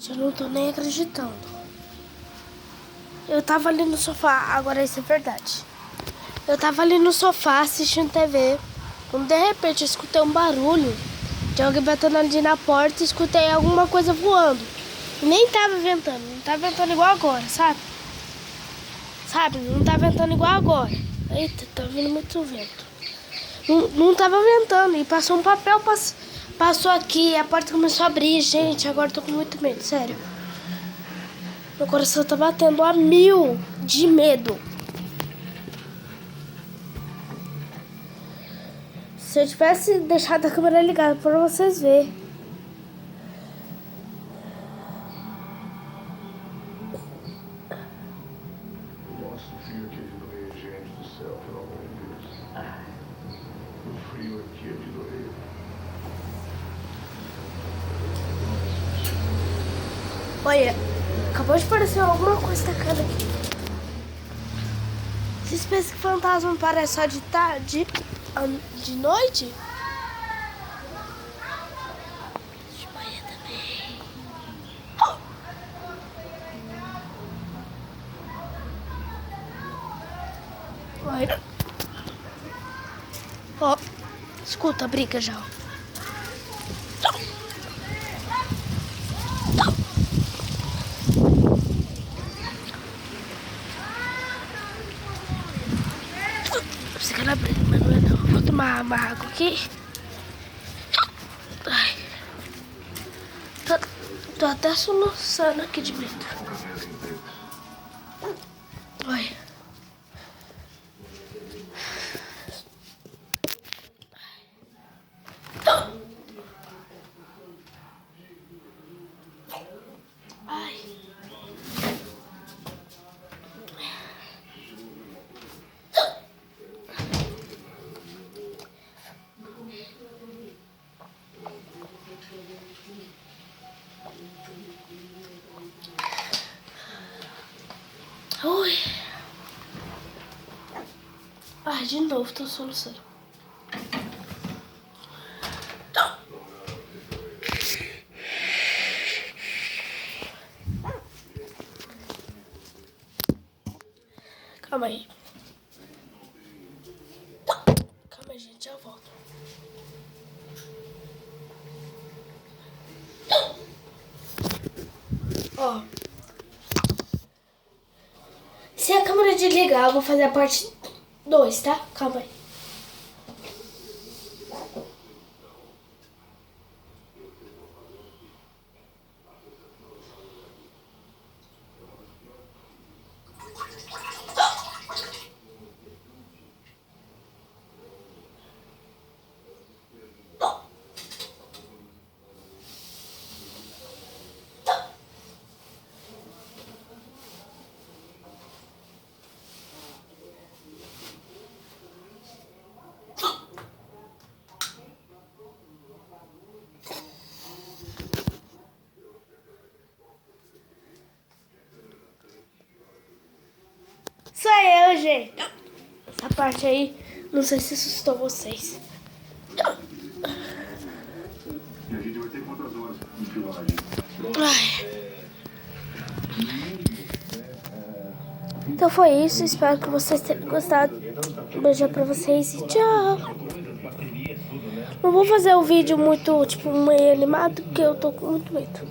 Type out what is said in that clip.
Eu não tô nem acreditando. Eu tava ali no sofá, agora isso é verdade. Eu tava ali no sofá assistindo TV, quando de repente eu escutei um barulho de alguém batendo ali na porta e escutei alguma coisa voando. E nem tava ventando, não tá ventando igual agora, sabe? Não tá ventando igual agora. Eita, tá vindo muito vento. Não tava ventando e passou um papel, passou aqui, a porta começou a abrir. Gente, agora eu tô com muito medo, sério. Meu coração tá batendo a 1000 de medo. Se eu tivesse deixado a câmera ligada pra vocês verem. Nossa, o frio aqui é de doer, gente do céu, pelo amor de Deus. O frio aqui é de doer. Olha, acabou de aparecer alguma coisa tacando aqui. Vocês pensam que fantasma aparece só de tarde, de noite? De manhã também. Olha. Ó, escuta a briga já. Você quer abrir, mas não é não. Vou tomar uma água aqui. Ai. Tô até soluçando aqui de medo. Olha. Ai. Ui. Ai, de novo, tô soluçando. Calma aí. Calma aí, gente, já volto. Ó. Se a câmera desligar, eu vou fazer a parte 2, tá? Calma aí. Sou eu, gente. Essa parte aí, não sei se assustou vocês. E a gente vai ter quantas horas de filmagem? Ai. Então foi isso, espero que vocês tenham gostado. Um beijo pra vocês e tchau. Não vou fazer o vídeo muito, tipo, meio animado, porque eu tô com muito medo.